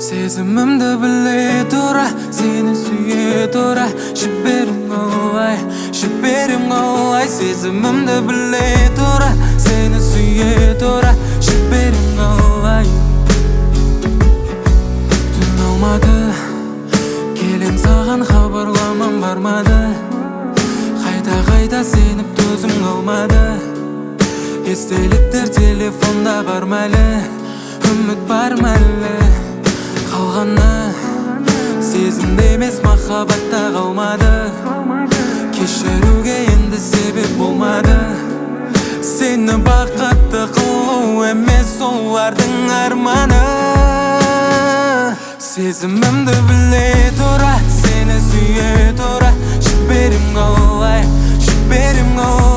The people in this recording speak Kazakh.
Сезімімді біле тұра, сені сүйе тұра, жіберем қалай, жіберем қалай. Сезімімді біле тұра, сені сүйе тұра, жіберем қалай. Түн алмады, келем саған хабарламам бармады. Қайта сеніп төзім қалмады. Естеліктер телефонда бар мәлі, үміт бар мәлі. Қалғаны сезімде емес махаббатта қалмады. Кешіруге енді себеп болмады. Сені бақытты қылу емес олардың арманы. Сезімімді біле тұра, сені сүйе тұра, жіберем қалай, жіберем қалай.